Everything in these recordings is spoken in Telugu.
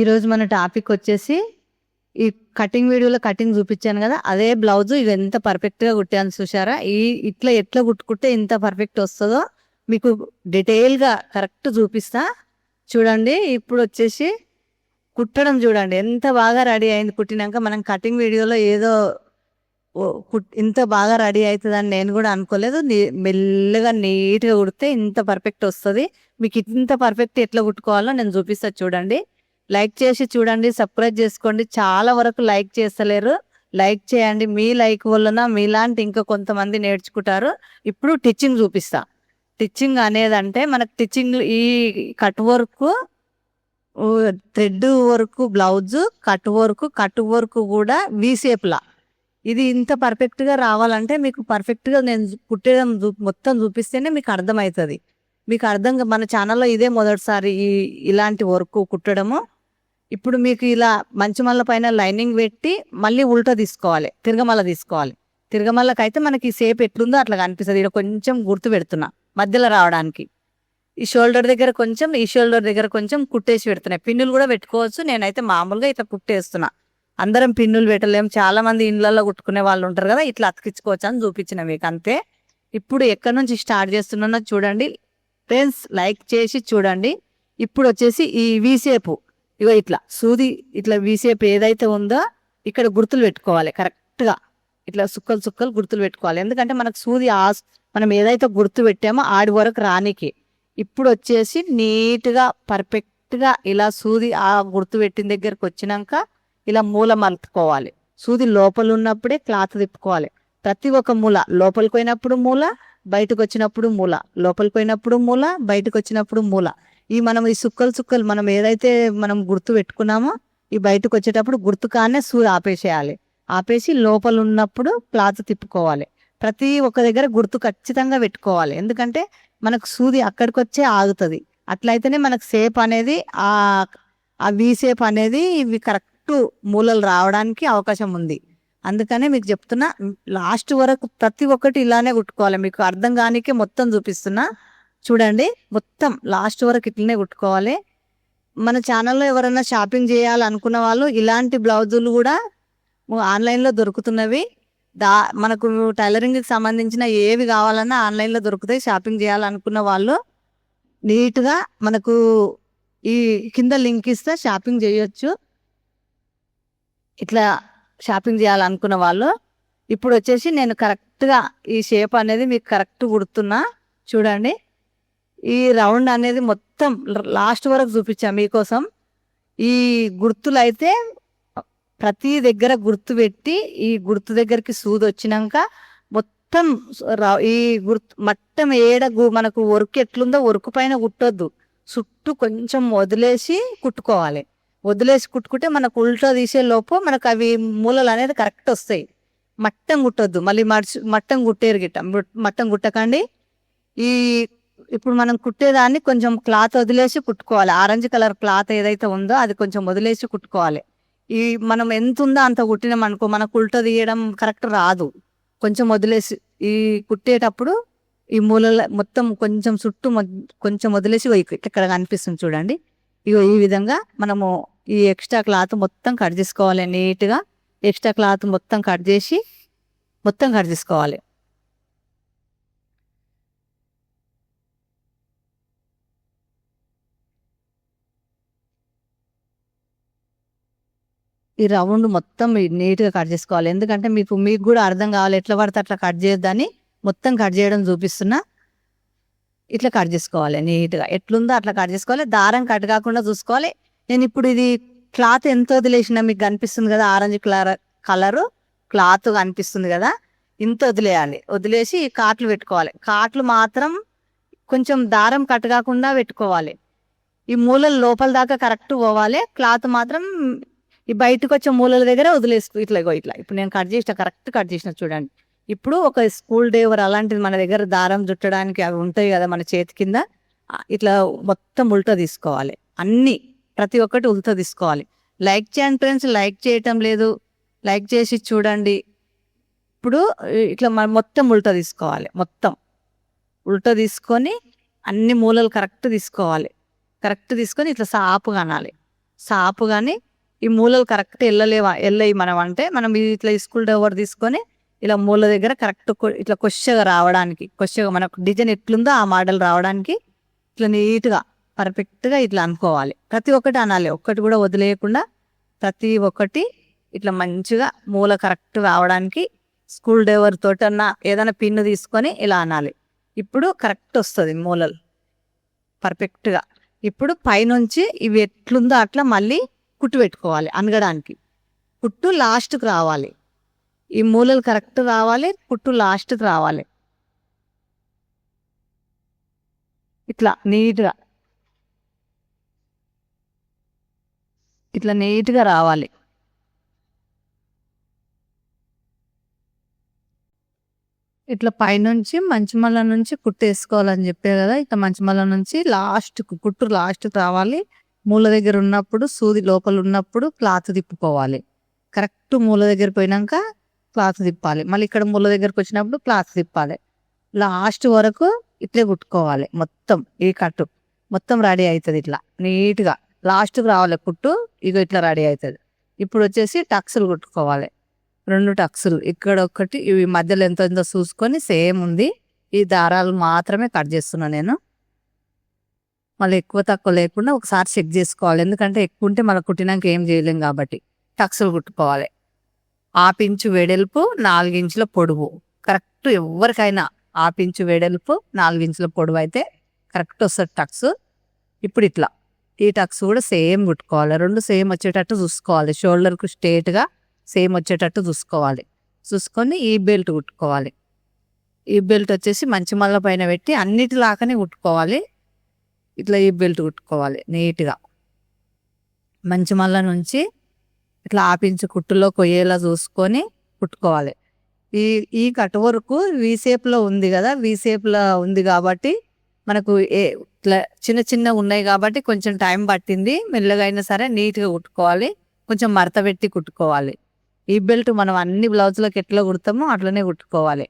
ఈరోజు మన టాపిక్ వచ్చేసి ఈ కటింగ్ వీడియోలో కటింగ్ చూపించాను కదా, అదే బ్లౌజ్ ఇది ఎంత పర్ఫెక్ట్గా కుట్టాను చూసారా. ఇట్లా ఎట్లా కుట్టుకుంటే ఇంత పర్ఫెక్ట్ వస్తుందో మీకు డీటెయిల్గా కరెక్ట్ చూపిస్తా చూడండి. ఇప్పుడు వచ్చేసి కుట్టడం చూడండి ఎంత బాగా రెడీ అయింది. కుట్టినాక మనం కటింగ్ వీడియోలో ఏదో ఇంత బాగా రెడీ అవుతుందని నేను కూడా అనుకోలేదు. మెల్లగా నీట్గా కుడితే ఇంత పర్ఫెక్ట్ వస్తుంది. మీకు ఇంత పర్ఫెక్ట్ ఎట్లా కుట్టుకోవాలో నేను చూపిస్తా చూడండి. లైక్ చేసి చూడండి, సబ్స్క్రైబ్ చేసుకోండి. చాలా వరకు లైక్ చేస్తలేరు, లైక్ చేయండి. మీ లైక్ వలన మీలాంటి ఇంకా కొంతమంది నేర్చుకుంటారు. ఇప్పుడు టిచ్చింగ్ చూపిస్తా. టిచ్చింగ్ అనేది అంటే మనకు టిచ్చింగ్ ఈ cut work, thread work blouse, cut work కూడా వీ షేప్లా. ఇది ఇంత పర్ఫెక్ట్గా రావాలంటే మీకు పర్ఫెక్ట్గా నేను కుట్టడం మొత్తం చూపిస్తేనే మీకు అర్థమవుతుంది. మీకు అర్థంగా మన ఛానల్లో ఇదే మొదటిసారి ఇలాంటి వర్క్ కుట్టడము. ఇప్పుడు మీకు ఇలా మంచిమల్ల పైన లైనింగ్ పెట్టి మళ్ళీ ఉల్టా తీసుకోవాలి, తిరగమల్ల తీసుకోవాలి. తిరగమల్లకైతే మనకి షేప్ ఎట్లుందో అట్లా కనిపిస్తుంది. ఇక్కడ కొంచెం గుర్తు పెడుతున్నా మధ్యలో రావడానికి. ఈ షోల్డర్ దగ్గర కొంచెం కుట్టేసి పెడుతున్నాయి. పిన్నులు కూడా పెట్టుకోవచ్చు. నేనైతే మామూలుగా ఇట్లా కుట్టేస్తున్నా. అందరం పిన్నులు పెట్టలేము, చాలా మంది ఇళ్ళల్లో కుట్టుకునే వాళ్ళు ఉంటారు కదా, ఇట్లా అతికించుకోవచ్చు అని చూపించిన మీకు అంతే. ఇప్పుడు ఎక్కడి నుంచి స్టార్ట్ చేస్తున్నానో చూడండి ఫ్రెండ్స్, లైక్ చేసి చూడండి. ఇప్పుడు వచ్చేసి ఈ వీసేపు, ఇగో ఇట్లా సూది ఇట్లా వీసేపు ఏదైతే ఉందో ఇక్కడ గుర్తులు పెట్టుకోవాలి కరెక్ట్గా. ఇట్లా సుక్కలు గుర్తులు పెట్టుకోవాలి. ఎందుకంటే మనకు సూది మనం ఏదైతే గుర్తు పెట్టామో ఆడి వరకు రానికి. ఇప్పుడు వచ్చేసి నీట్గా పర్ఫెక్ట్గా ఇలా సూది ఆ గుర్తు పెట్టిన దగ్గరకు వచ్చినాక ఇలా మూల మలుపుకోవాలి. సూది లోపల ఉన్నప్పుడే క్లాత్ తిప్పుకోవాలి. ప్రతి ఒక్క మూల, లోపలికి పోయినప్పుడు మూల, బయటకు వచ్చినప్పుడు మూల, లోపలికి పోయినప్పుడు మూల, బయటకు వచ్చినప్పుడు మూల. మనం ఈ సుక్కలు మనం ఏదైతే మనం గుర్తు పెట్టుకున్నామో ఈ బయటకు వచ్చేటప్పుడు గుర్తు కానే సూది ఆపేసేయాలి. ఆపేసి లోపల ఉన్నప్పుడు క్లాత్ తిప్పుకోవాలి. ప్రతి ఒక్క దగ్గర గుర్తు ఖచ్చితంగా పెట్టుకోవాలి. ఎందుకంటే మనకు సూది అక్కడికి వచ్చే ఆగుతుంది. అట్లయితేనే మనకు షేప్ అనేది ఆ వీ షేప్ అనేది ఇవి కరెక్ట్ మూలలు రావడానికి అవకాశం ఉంది. అందుకనే మీకు చెప్తున్నా, లాస్ట్ వరకు ప్రతి ఒక్కటి ఇలానే కుట్టుకోవాలి. మీకు అర్థం కానికే మొత్తం చూపిస్తున్నా చూడండి. మొత్తం లాస్ట్ వరకు ఇట్లనే కుట్టుకోవాలి. మన ఛానల్లో ఎవరైనా షాపింగ్ చేయాలనుకున్న వాళ్ళు ఇలాంటి బ్లౌజులు కూడా ఆన్లైన్లో దొరుకుతున్నవి. మనకు టైలరింగ్కి సంబంధించిన ఏవి కావాలన్నా ఆన్లైన్లో దొరుకుతాయి. షాపింగ్ చేయాలనుకున్న వాళ్ళు నీట్గా మనకు ఈ కింద లింక్ ఇస్తే షాపింగ్ చేయొచ్చు. ఇట్లా షాపింగ్ చేయాలనుకున్న వాళ్ళు ఇప్పుడు వచ్చేసి నేను కరెక్ట్గా ఈ షేప్ అనేది మీకు కరెక్ట్ కుడుతున్నా చూడండి. ఈ రౌండ్ అనేది మొత్తం లాస్ట్ వరకు చూపించా మీకోసం. ఈ గుర్తులు అయితే ప్రతి దగ్గర గుర్తు పెట్టి ఈ గుర్తు దగ్గరికి సూది వచ్చినాక మొత్తం ఈ మొత్తం మనకు వర్క్ ఎట్లుందో వర్క్ పైన కుట్టొద్దు, చుట్టూ కొంచెం వదిలేసి కుట్టుకోవాలి. వదిలేసి కుట్టుకుంటే మనకు ఉల్టా తీసే లోపు మనకు అవి మూలలు అనేది కరెక్ట్ వస్తాయి. మట్టం కుట్టొద్దు, మళ్ళీ మట్టం కుట్టేరు గిట్ట మట్టం కుట్టకండి. ఇప్పుడు మనం కుట్టేదాన్ని కొంచెం క్లాత్ వదిలేసి కుట్టుకోవాలి. ఆరెంజ్ కలర్ క్లాత్ ఏదైతే ఉందో అది కొంచెం వదిలేసి కుట్టుకోవాలి. మనం ఎంత ఉందో అంత కుట్టినాం అనుకో మనకు ఉల్టా తీయడం కరెక్ట్ రాదు. కొంచెం వదిలేసి కుట్టేటప్పుడు ఈ మూలల మొత్తం కొంచెం చుట్టూ కొంచెం వదిలేసి ఇక్కడ కనిపిస్తుంది చూడండి. ఇగో ఈ విధంగా మనము ఈ ఎక్స్ట్రా క్లాత్ మొత్తం కట్ చేసుకోవాలి. నీట్గా ఎక్స్ట్రా క్లాత్ మొత్తం కట్ చేసుకోవాలి. ఈ రౌండ్ మొత్తం నీట్గా కట్ చేసుకోవాలి. ఎందుకంటే మీకు కూడా అర్థం కావాలి. ఎట్లా పడితే అట్లా కట్ చేయొద్దని మొత్తం కట్ చేయడం చూపిస్తున్నా. ఇట్లా కట్ చేసుకోవాలి నీట్గా, ఎట్లుందో అట్లా కట్ చేసుకోవాలి. దారం కట్ కాకుండా చూసుకోవాలి. నేను ఇప్పుడు ఇది క్లాత్ ఎంత వదిలేసినా మీకు కనిపిస్తుంది కదా, ఆరెంజ్ కలరు క్లాత్ కనిపిస్తుంది కదా, ఇంత వదిలేయాలి. వదిలేసి కాట్లు పెట్టుకోవాలి. కాట్లు మాత్రం కొంచెం దారం కట్ కాకుండా పెట్టుకోవాలి. ఈ మూలలు లోపల దాకా కరెక్ట్ పోవాలి. క్లాత్ మాత్రం ఈ బయటకు వచ్చే మూలల దగ్గర వదిలేసుకో. ఇట్లా ఇప్పుడు నేను కరెక్ట్ కట్ చేసిన చూడండి. ఇప్పుడు ఒక స్కూల్ డేవర్ అలాంటిది మన దగ్గర దారం చుట్టడానికి అవి ఉంటాయి కదా మన చేతి కింద, ఇట్లా మొత్తం ఉల్టా తీసుకోవాలి. ప్రతి ఒక్కటి ఉల్టా తీసుకోవాలి. లైక్ చేయండి ఫ్రెండ్స్, లైక్ చేయటం లేదు, లైక్ చేసి చూడండి. ఇప్పుడు ఇట్లా మొత్తం ఉల్టా తీసుకోవాలి. మొత్తం ఉల్టా తీసుకొని అన్ని మూలలు కరెక్ట్ తీసుకోవాలి. కరెక్ట్ తీసుకొని ఇట్లా సాపుగా అనాలి. సాపు కానీ ఈ మూలలు కరెక్ట్ వెళ్ళయి మనం అంటే మనం ఇట్లా స్కూల్ డోవర్ తీసుకొని ఇలా మూల దగ్గర కరెక్ట్ ఇట్లా కొచ్చగా రావడానికి కొచ్చగా మనకు డిజైన్ ఎట్లుందో ఆ మోడల్ రావడానికి ఇట్లా నీట్గా పర్ఫెక్ట్గా ఇట్లా అనుకోవాలి. ప్రతి ఒక్కటి అనాలి, ఒక్కటి కూడా వదిలేయకుండా ప్రతి ఒక్కటి ఇట్లా మంచిగా మూల కరెక్ట్ రావడానికి స్కూల్ డోవర్ తోటన్నా ఏదైనా పిన్ను తీసుకొని ఇలా అనాలి. ఇప్పుడు కరెక్ట్ వస్తుంది మూలలు పర్ఫెక్ట్గా. ఇప్పుడు పైనుంచి ఇవి ఎట్లుందో అట్లా మళ్ళీ కుట్టు పెట్టుకోవాలి. అనగడానికి కుట్టు లాస్ట్కి రావాలి, ఈ మూలలు కరెక్ట్ రావాలి, కుట్టు లాస్ట్కి రావాలి. ఇట్లా నీట్గా ఇట్లా నీట్గా రావాలి. ఇట్లా పైనుంచి మంచిమల్ల నుంచి కుట్టు వేసుకోవాలని చెప్పే కదా. ఇట్లా మంచిమల్ల నుంచి కుట్టు లాస్ట్కి రావాలి. మూల దగ్గర ఉన్నప్పుడు సూది లోపల ఉన్నప్పుడు క్లాత్ తిప్పుకోవాలి. కరెక్ట్ మూల దగ్గర పోయినాక క్లాత్ తిప్పాలి. మళ్ళీ ఇక్కడ మూల దగ్గరకు వచ్చినప్పుడు క్లాత్ తిప్పాలి. లాస్ట్ వరకు ఇట్లే కుట్టుకోవాలి. మొత్తం ఈ కట్టు మొత్తం రెడీ అవుతుంది. ఇట్లా నీట్గా లాస్ట్కి రావాలి కుట్టు. ఇక ఇట్లా రెడీ అవుతుంది. ఇప్పుడు వచ్చేసి టక్స్లు కుట్టుకోవాలి. 2 టక్స్లు ఇక్కడ ఒకటి, ఇవి మధ్యలో ఎంత ఉందో చూసుకొని సేమ్ ఉంది. ఈ దారాలు మాత్రమే కట్ చేస్తున్నా నేను. మళ్ళీ ఎక్కువ తక్కువ లేకుండా ఒకసారి చెక్ చేసుకోవాలి. ఎందుకంటే ఎక్కువ ఉంటే మళ్ళీ కుట్టినాక ఏం చేయలేం కాబట్టి. టక్స్లు కుట్టుకోవాలి. 1/2 ఇంచు వెడల్పు, 4 ఇంచుల పొడవు. కరెక్ట్ ఎవరికైనా 1/2 ఇంచు వెడల్పు, 4 ఇంచుల పొడవు అయితే కరెక్ట్ వస్తుంది టక్స్. ఇప్పుడు ఇట్లా ఈ టక్స్ కూడా సేమ్ కుట్టుకోవాలి. 2 సేమ్ వచ్చేటట్టు చూసుకోవాలి. షోల్డర్కు స్ట్రేట్గా సేమ్ వచ్చేటట్టు చూసుకోవాలి. చూసుకొని ఈ బెల్ట్ కుట్టుకోవాలి. ఈ బెల్ట్ వచ్చేసి మంచి మల్ల పైన పెట్టి అన్నిటిలాగానే కుట్టుకోవాలి. ఇట్లా ఈ బెల్ట్ కుట్టుకోవాలి నీట్గా. మంచి మల్ల నుంచి ఇట్లా 1/2 ఇంచు కుట్టులో కొయ్యేలా చూసుకొని కుట్టుకోవాలి. ఈ కట్ వరకు వీ షేప్లో ఉంది కదా, వీ షేప్లో ఉంది కాబట్టి మనకు ఇట్లా చిన్న చిన్న ఉన్నాయి కాబట్టి కొంచెం టైం పట్టింది. మెల్లగా అయినా సరే నీట్గా కుట్టుకోవాలి. కొంచెం మడత పెట్టి కుట్టుకోవాలి. ఈ బెల్ట్ మనం అన్ని బ్లౌజులకు ఎట్లా కుడతామో అట్లనే కుట్టుకోవాలి.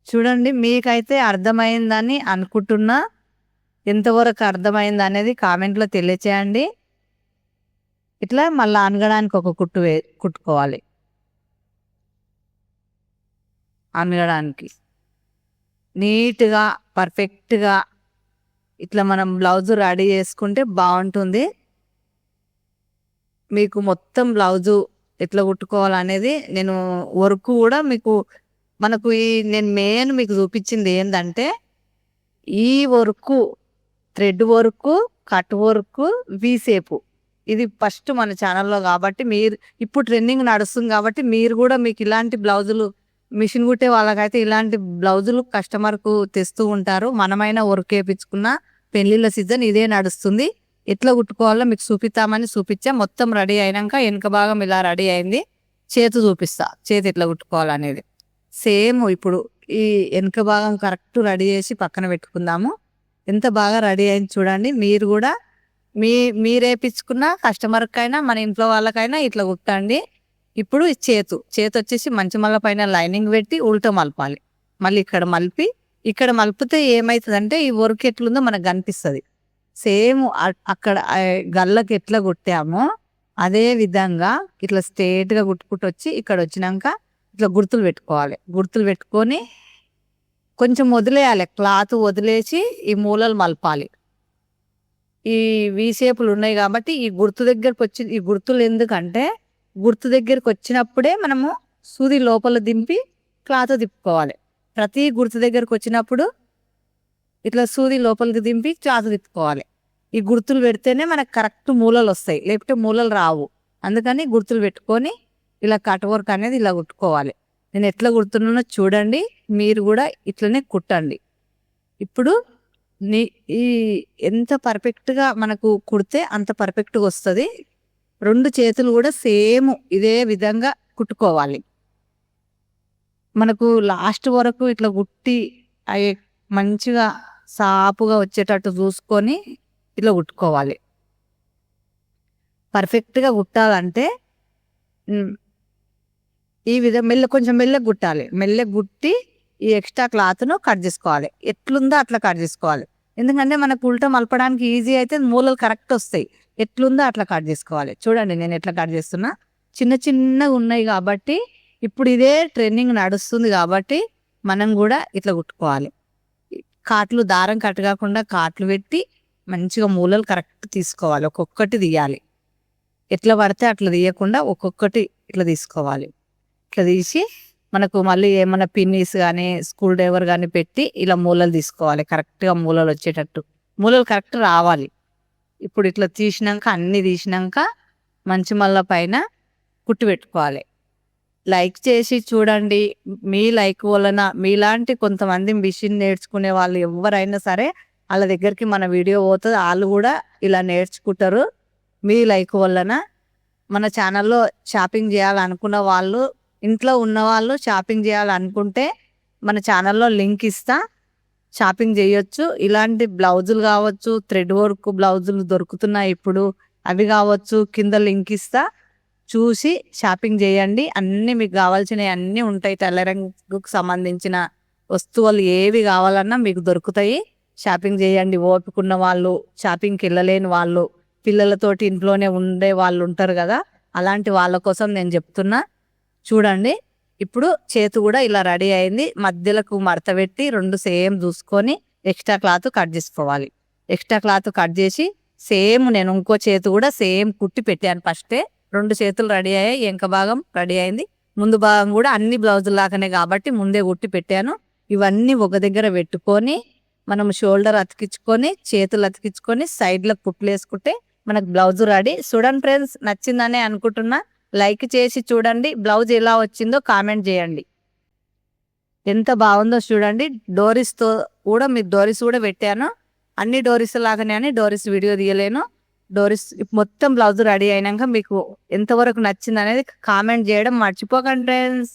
చూడండి, మీకైతే అర్థమైందని అనుకుంటున్నా. ఎంతవరకు అర్థమైంది అనేది కామెంట్లో తెలియచేయండి. ఇట్లా మళ్ళీ అనగడానికి ఒక కుట్టుకోవాలి. అనగడానికి నీట్గా పర్ఫెక్ట్గా ఇట్లా మనం బ్లౌజు రెడీ చేసుకుంటే బాగుంటుంది. మీకు మొత్తం బ్లౌజు ఎట్లా కుట్టుకోవాలనేది నేను వర్క్ కూడా మనకు నేను మెయిన్ మీకు చూపించింది ఏంటంటే ఈ work thread work, cut work, we shape. ఇది ఫస్ట్ మన ఛానల్లో కాబట్టి మీరు ఇప్పుడు ట్రెండింగ్ నడుస్తుంది కాబట్టి మీరు కూడా మీకు ఇలాంటి బ్లౌజులు మిషన్ కుట్టే వాళ్ళకైతే ఇలాంటి బ్లౌజులు కస్టమర్కు తెస్తూ ఉంటారు. మనమైనా వర్క్ వేయించుకున్న పెళ్లిళ్ళ సీజన్ ఇదే నడుస్తుంది. ఎట్లా కుట్టుకోవాలో మీకు చూపించా. మొత్తం రెడీ అయినాక వెనక భాగం ఇలా రెడీ అయింది. చూపిస్తా చేతి ఎట్లా కుట్టుకోవాలనేది. సేమ్ ఇప్పుడు ఈ వెనక భాగం కరెక్ట్ రెడీ చేసి పక్కన పెట్టుకుందాము. ఎంత బాగా రెడీ అయింది చూడండి. మీరు కూడా మీరేపించుకున్న కస్టమర్కైనా మన ఇంట్లో వాళ్ళకైనా ఇట్లా కుట్టండి. ఇప్పుడు చేతి వచ్చేసి మంచి మల్ల పైన లైనింగ్ పెట్టి ఉల్టా మలపాలి. మళ్ళీ ఇక్కడ మలిపితే ఏమవుతుందంటే ఈ వర్క్ ఎట్లుందో మనకు కనిపిస్తుంది. సేమ్ అక్కడ గల్లకి ఎట్లా కుట్టామో అదే విధంగా ఇట్లా స్ట్రేట్గా కుట్టుకుంటూ వచ్చి ఇక్కడ వచ్చినాక ఇట్లా గుర్తులు పెట్టుకోవాలి. గుర్తులు పెట్టుకొని కొంచెం వదిలేయాలి, క్లాత్ వదిలేసి ఈ మూలలు మలపాలి. ఈ వీ షేపులు ఉన్నాయి కాబట్టి ఈ గుర్తులు ఎందుకంటే గుర్తు దగ్గరికి వచ్చినప్పుడే మనము సూది లోపల దింపి క్లాత్ తిప్పుకోవాలి. ప్రతి గుర్తు దగ్గరకు వచ్చినప్పుడు ఇట్లా సూది లోపలికి దింపి క్లాత్ తిప్పుకోవాలి. ఈ గుర్తులు పెడితేనే మనకు కరెక్ట్ మూలలు వస్తాయి, లేకపోతే మూలలు రావు. అందుకని గుర్తులు పెట్టుకొని ఇలా కట్ వర్క్ అనేది ఇలా కుట్టుకోవాలి. నేను ఎట్లా కుడుతున్నానో చూడండి, మీరు కూడా ఇట్లనే కుట్టండి. ఇప్పుడు ఈ ఎంత పర్ఫెక్ట్గా మనకు కుడితే అంత పర్ఫెక్ట్గా వస్తుంది. 2 చేతులు కూడా సేమ్ ఇదే విధంగా కుట్టుకోవాలి. మనకు లాస్ట్ వరకు ఇట్లా కుట్టి అవి మంచిగా సాపుగా వచ్చేటట్టు చూసుకొని ఇట్లా కుట్టుకోవాలి. పర్ఫెక్ట్గా కుట్టాలంటే ఈ విధంగా కొంచెం మెల్లగా కుట్టాలి. మెల్లగా కుట్టి ఈ ఎక్స్ట్రా క్లాత్ను కట్ చేసుకోవాలి. ఎట్లుందో అట్లా కట్ చేసుకోవాలి. ఎందుకంటే మనకు ఉల్టా మలపడానికి ఈజీ అయితే మూలలు కరెక్ట్ వస్తాయి. ఎట్లుందో అట్లా కట్ చేసుకోవాలి. చూడండి నేను ఎట్లా కట్ చేస్తున్నా, చిన్న చిన్నగా ఉన్నాయి కాబట్టి ఇప్పుడు ఇదే ట్రెండింగ్ నడుస్తుంది కాబట్టి మనం కూడా ఇట్లా కుట్టుకోవాలి. కాట్లు దారం కట్ కాకుండా కాట్లు పెట్టి మంచిగా మూలలు కరెక్ట్ తీసుకోవాలి, ఒక్కొక్కటి తీయాలి. ఎట్లా పడితే అట్లా తీయకుండా ఒక్కొక్కటి ఇట్లా తీసుకోవాలి. ఇట్లా తీసి మనకు మళ్ళీ ఏమైనా పిన్నీస్ కానీ స్క్రూ డ్రైవర్ కానీ పెట్టి ఇలా మూలలు తీసుకోవాలి, కరెక్ట్గా మూలలు వచ్చేటట్టు. మూలలు కరెక్ట్ రావాలి. ఇప్పుడు ఇట్లా తీసినాక అన్ని తీసినాక మంచి మళ్ళ పైన కుట్టు పెట్టుకోవాలి. లైక్ చేసి చూడండి. మీ లైక్ వలన మీలాంటి కొంతమంది మిషన్ నేర్చుకునే వాళ్ళు ఎవరైనా సరే వాళ్ళ దగ్గరికి మన వీడియో పోతుంది, వాళ్ళు కూడా ఇలా నేర్చుకుంటారు. మీ లైక్ వలన మన ఛానల్లో షాపింగ్ చేయాలనుకున్న వాళ్ళు, ఇంట్లో ఉన్నవాళ్ళు షాపింగ్ చేయాలనుకుంటే మన ఛానల్లో లింక్ ఇస్తా, షాపింగ్ చేయొచ్చు. ఇలాంటి బ్లౌజులు కావచ్చు, థ్రెడ్ వర్క్ బ్లౌజులు దొరుకుతున్నాయి ఇప్పుడు, అవి కావచ్చు, కింద లింక్ ఇస్తా, చూసి షాపింగ్ చేయండి. అన్నీ మీకు కావాల్సినవి అన్నీ ఉంటాయి. టైలరింగ్కు సంబంధించిన వస్తువులు ఏవి కావాలన్నా మీకు దొరుకుతాయి. షాపింగ్ చేయండి. ఓపికన్న వాళ్ళు, షాపింగ్కి వెళ్ళలేని వాళ్ళు, పిల్లలతోటి ఇంట్లోనే ఉండే వాళ్ళు ఉంటారు కదా, అలాంటి వాళ్ళ కోసం నేను చెప్తున్నా. చూడండి ఇప్పుడు చేతు కూడా ఇలా రెడీ అయింది. మధ్యలకు మడత పెట్టి 2 సేమ్ చూసుకొని ఎక్స్ట్రా క్లాత్ కట్ చేసుకోవాలి. ఎక్స్ట్రా క్లాత్ కట్ చేసి సేమ్ నేను ఇంకో చేతు కూడా సేమ్ కుట్టి పెట్టాను. ఫస్టే 2 చేతులు రెడీ అయ్యాయి, వెనక భాగం రెడీ అయింది, ముందు భాగం కూడా అన్ని బ్లౌజులు లాగానే కాబట్టి ముందే కుట్టి పెట్టాను. ఇవన్నీ ఒక దగ్గర పెట్టుకొని మనం షోల్డర్ అతికించుకొని చేతులు అతికించుకొని సైడ్లో కుట్లు వేసుకుంటే మనకు బ్లౌజ్ రెడీ. చూడండి ఫ్రెండ్స్, నచ్చిందనే అనుకుంటున్నా. లైక్ చేసి చూడండి. బ్లౌజ్ ఎలా వచ్చిందో కామెంట్ చేయండి. ఎంత బాగుందో చూడండి. డోరీస్తో కూడా మీకు డోరీస్ కూడా పెట్టాను. అన్ని డోరీస్ లాగానే అని డోరీస్ వీడియో తీయలేను. డోరీస్ మొత్తం బ్లౌజ్ రెడీ అయినాక మీకు ఎంతవరకు నచ్చింది అనేది కామెంట్ చేయడం మర్చిపోకండి ఫ్రెండ్స్.